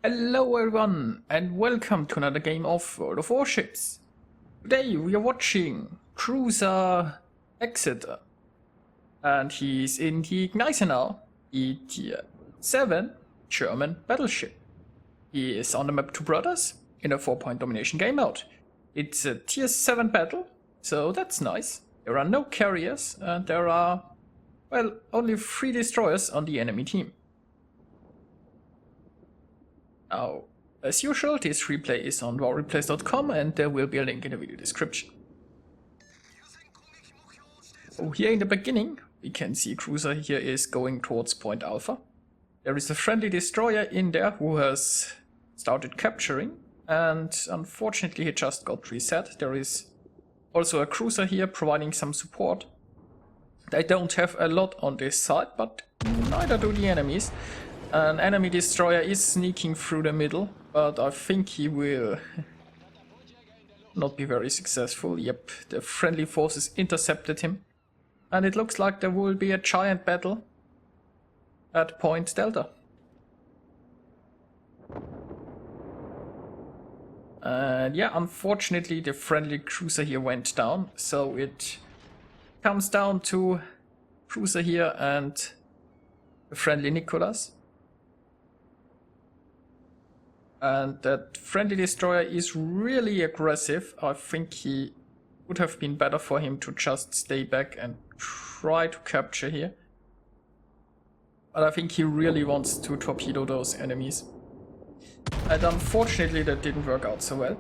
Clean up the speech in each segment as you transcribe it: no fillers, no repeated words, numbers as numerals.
Hello everyone and welcome to another game of World of Warships. Today we are watching Cruiser Exeter and he's in the Gneisenau, the tier 7 German battleship. He is on the map Two Brothers in a 4-point domination game mode. It's a tier 7 battle, so that's nice. There are no carriers and there are, well, only 3 destroyers on the enemy team. Now, as usual, this replay is on warreplays.com and there will be a link in the video description. So here in the beginning, we can see Cruiser here is going towards Point Alpha. There is a friendly destroyer in there who has started capturing, and unfortunately he just got reset. There is also a cruiser here providing some support. They don't have a lot on this side, but neither do the enemies. An enemy destroyer is sneaking through the middle, but I think he will not be very successful. Yep, the friendly forces intercepted him. And it looks like there will be a giant battle at Point Delta. And yeah, unfortunately the friendly cruiser here went down, so it comes down to cruiser here and the friendly Nicholas. And that friendly destroyer is really aggressive. I think he would have been better for him to just stay back and try to capture here. But I think he really wants to torpedo those enemies. And unfortunately that didn't work out so well.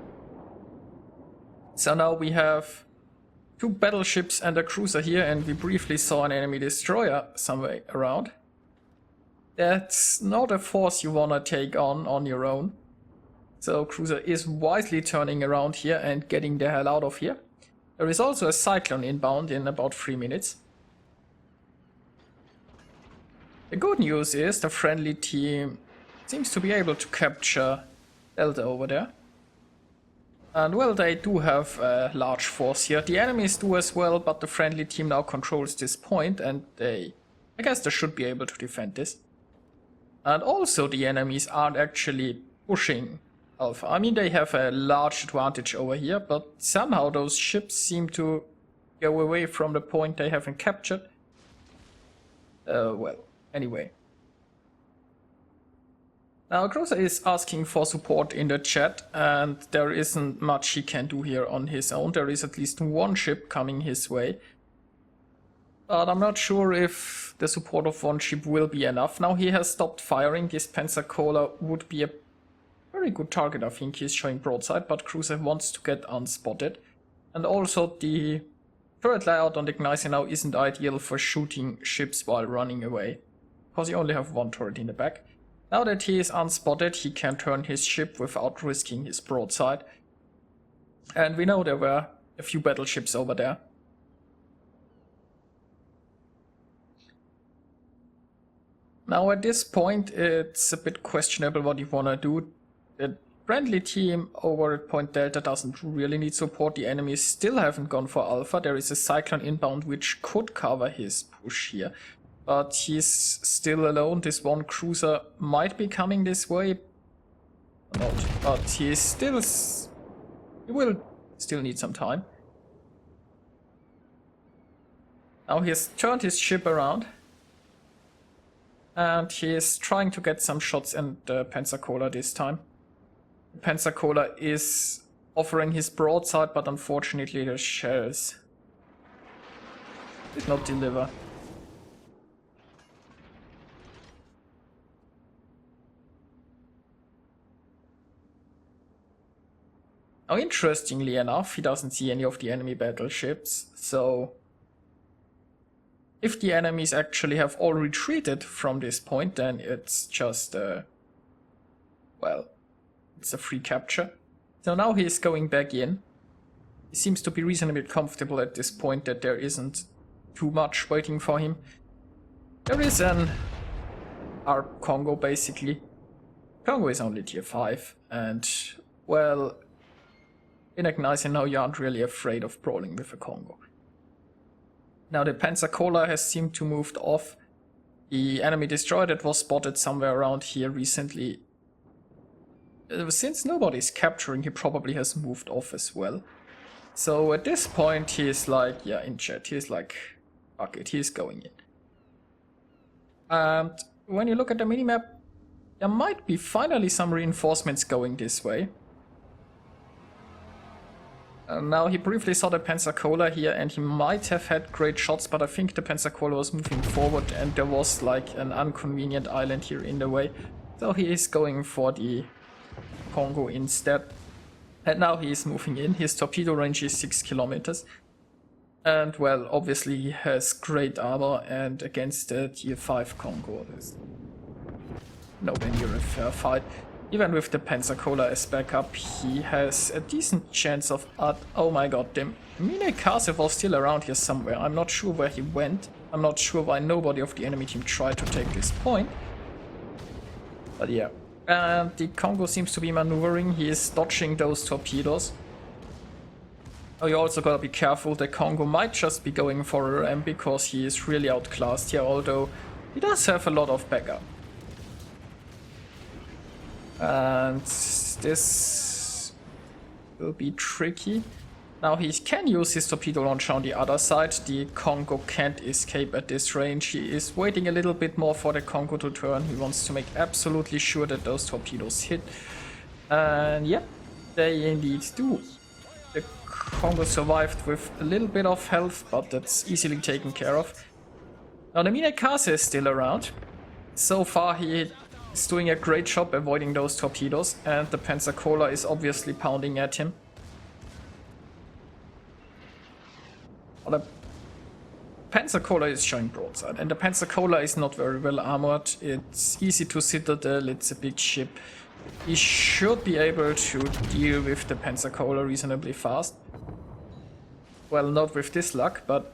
So now we have 2 battleships and a cruiser here, and we briefly saw an enemy destroyer somewhere around. That's not a force you wanna take on your own. So Cruiser is wisely turning around here and getting the hell out of here. There is also a Cyclone inbound in about 3 minutes. The good news is the friendly team seems to be able to capture Delta over there. And well, they do have a large force here. The enemies do as well, but the friendly team now controls this point and I guess they should be able to defend this. And also the enemies aren't actually pushing Alpha. I mean, they have a large advantage over here, but somehow those ships seem to go away from the point they haven't captured. Well, anyway. Now, Cruiser is asking for support in the chat, and there isn't much he can do here on his own. There is at least 1 ship coming his way. But I'm not sure if the support of 1 ship will be enough. Now he has stopped firing. This Pensacola would be a very good target. I think he's showing broadside, but Cruiser wants to get unspotted. And also the turret layout on the Gneisenau isn't ideal for shooting ships while running away, because you only have 1 turret in the back. Now that he is unspotted, he can turn his ship without risking his broadside. And we know there were a few battleships over there. Now at this point it's a bit questionable what you wanna do. The friendly team over at Point Delta doesn't really need support. The enemies still haven't gone for Alpha. There is a Cyclone inbound which could cover his push here. But he's still alone. This 1 cruiser might be coming this way. Not, but he will still need some time. Now he has turned his ship around. And he is trying to get some shots in the Pensacola this time. The Pensacola is offering his broadside, but unfortunately the shells did not deliver. Now, interestingly enough, he doesn't see any of the enemy battleships, so if the enemies actually have all retreated from this point, then it's just, well, it's a free capture. So now he is going back in. He seems to be reasonably comfortable at this point that there isn't too much waiting for him. There is an ARP Congo, basically. Congo is only tier 5, and, well, in Gneisenau you aren't really afraid of brawling with a Congo. Now the Pensacola has seemed to moved off. The enemy destroyer that was spotted somewhere around here recently Since nobody's capturing, he probably has moved off as well. So at this point, he's like, yeah, in chat, he's like, fuck it, he's going in. And when you look at the minimap, there might be finally some reinforcements going this way. Now he briefly saw the Pensacola here and he might have had great shots, but I think the Pensacola was moving forward and there was like an inconvenient island here in the way. So he is going for the Congo instead. And now he is moving in. His torpedo range is 6 kilometers. And well, obviously he has great armor, and against the Tier 5 Congo there's nowhere near a fair fight. Even with the Pensacola as backup, he has a decent chance of... oh my god, the Minekase was still around here somewhere. I'm not sure where he went. I'm not sure why nobody of the enemy team tried to take this point. But yeah. And the Congo seems to be maneuvering. He is dodging those torpedoes. Oh, you also gotta be careful. The Congo might just be going for a ram because he is really outclassed here, although he does have a lot of backup. And this will be tricky. Now he can use his torpedo launcher on the other side. The Congo can't escape at this range. He is waiting a little bit more for the Congo to turn. He wants to make absolutely sure that those torpedoes hit. And yeah, they indeed do. The Congo survived with a little bit of health, but that's easily taken care of. Now the Minekase is still around. So far he is doing a great job avoiding those torpedoes, and the Pensacola is obviously pounding at him. Well, the Pensacola is showing broadside, and the Pensacola is not very well armored. It's easy to citadel, it's a big ship. He should be able to deal with the Pensacola reasonably fast. Well, not with this luck, but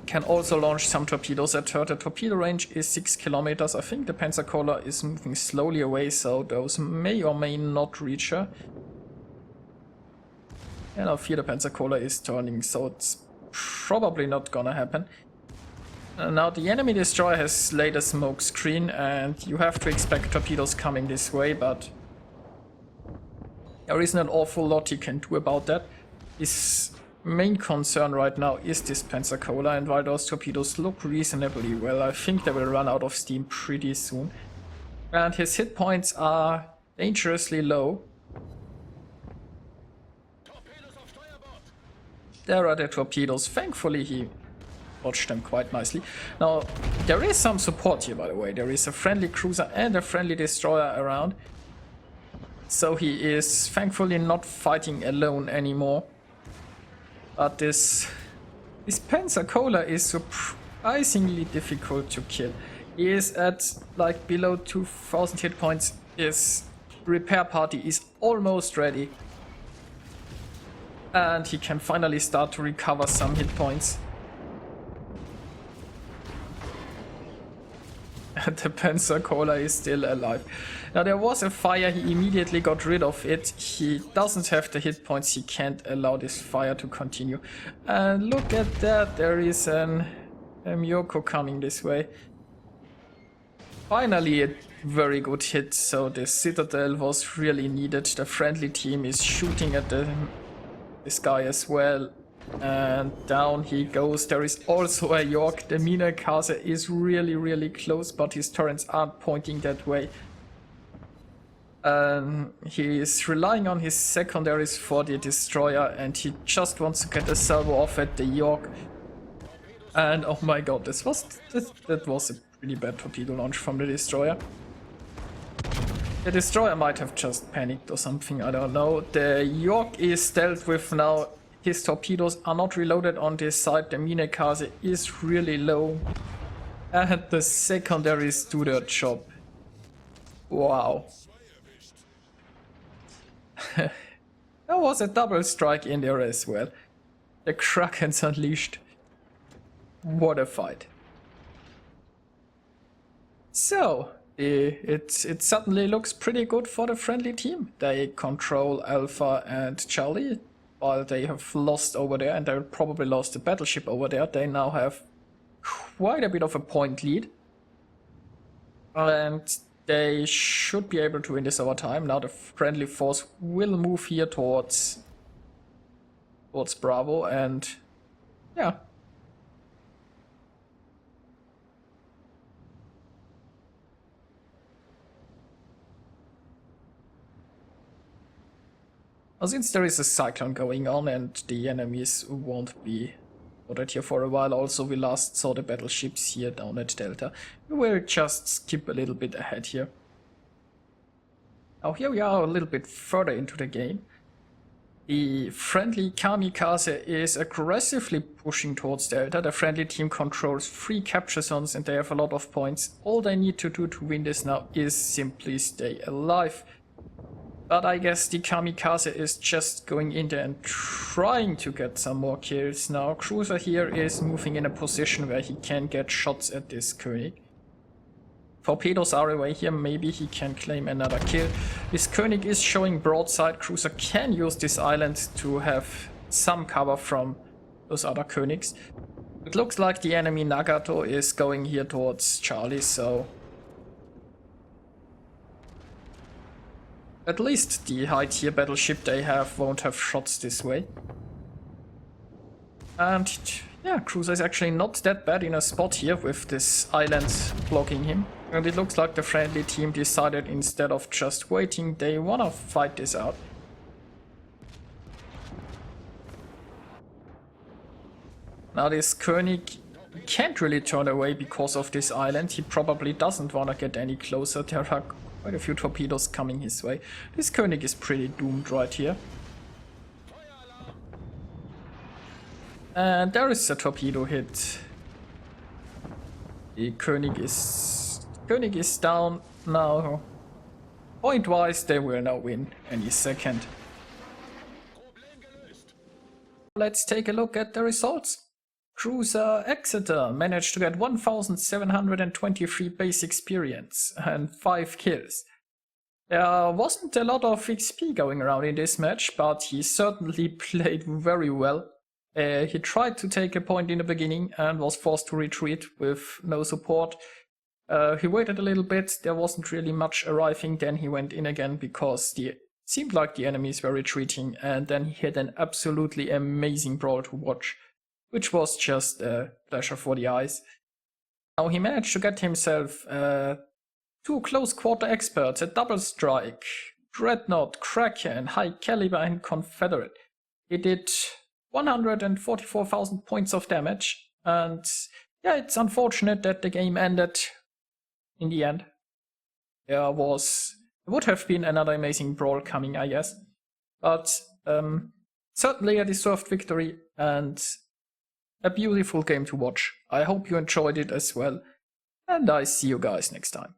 can also launch some torpedoes at her. The torpedo range is 6 kilometers. I think the Pensacola is moving slowly away, so those may or may not reach her. And I fear the Pensacola is turning, so it's probably not gonna happen. Now the enemy destroyer has laid a smoke screen, and you have to expect torpedoes coming this way, but there isn't an awful lot he can do about that. His main concern right now is this Pensacola, and while those torpedoes look reasonably well, I think they will run out of steam pretty soon. And his hit points are dangerously low. There are the torpedoes. Thankfully he dodged them quite nicely. Now there is some support here, by the way. There is a friendly cruiser and a friendly destroyer around. So he is thankfully not fighting alone anymore. But this Pensacola is surprisingly difficult to kill. He is at like below 2000 hit points. His repair party is almost ready. And he can finally start to recover some hit points. And the Pensacola is still alive. Now there was a fire, he immediately got rid of it. He doesn't have the hit points, he can't allow this fire to continue. And look at that, there is a Myoko coming this way. Finally a very good hit, so the Citadel was really needed. The friendly team is shooting at this guy as well. And down he goes. There is also a York. The Minekase is really close, but his turrets aren't pointing that way. He is relying on his secondaries for the destroyer, and he just wants to get a salvo off at the York. And oh my god, that was a pretty bad torpedo launch from the destroyer. The destroyer might have just panicked or something, I don't know. The York is dealt with now. His torpedoes are not reloaded on this side. The Minekase is really low. And the secondaries do their job. Wow. There was a double strike in there as well. The Krakens unleashed. What a fight. So, it suddenly looks pretty good for the friendly team. They control Alpha and Charlie. While they have lost over there, and they probably lost the battleship over there, they now have quite a bit of a point lead. And they should be able to win this over time. Now the friendly force will move here towards Bravo, and yeah. Well, since there is a cyclone going on and the enemies won't be spotted here for a while, also we last saw the battleships here down at Delta. We will just skip a little bit ahead here. Now here we are a little bit further into the game. The friendly Kamikaze is aggressively pushing towards Delta. The friendly team controls 3 capture zones and they have a lot of points. All they need to do to win this now is simply stay alive. But I guess the Kamikaze is just going in there and trying to get some more kills now. Cruiser here is moving in a position where he can get shots at this König. Torpedoes are away here, maybe he can claim another kill. This König is showing broadside. Cruiser can use this island to have some cover from those other Königs. It looks like the enemy Nagato is going here towards Charlie, so at least the high tier battleship they have won't have shots this way. And yeah, Cruiser is actually not that bad in a spot here with this island blocking him. And it looks like the friendly team decided instead of just waiting, they wanna fight this out. Now this König can't really turn away because of this island. He probably doesn't wanna get any closer. There are quite a few torpedoes coming his way. This König is pretty doomed right here. And there is a torpedo hit. The König is down now. Point-wise, they will now win any second. Let's take a look at the results. Cruiser Exeter managed to get 1723 base experience and 5 kills. There wasn't a lot of XP going around in this match, but he certainly played very well. He tried to take a point in the beginning and was forced to retreat with no support. He waited a little bit, there wasn't really much arriving, then he went in again because it seemed like the enemies were retreating, and then he had an absolutely amazing brawl to watch, which was just a pleasure for the eyes. Now he managed to get himself 2 close quarter experts, a double strike, Dreadnought, Kraken, High Caliber and Confederate. He did 144,000 points of damage, and yeah, it's unfortunate that the game ended in the end. There would have been another amazing brawl coming, I guess, but certainly a deserved victory and a beautiful game to watch. I hope you enjoyed it as well, and I see you guys next time.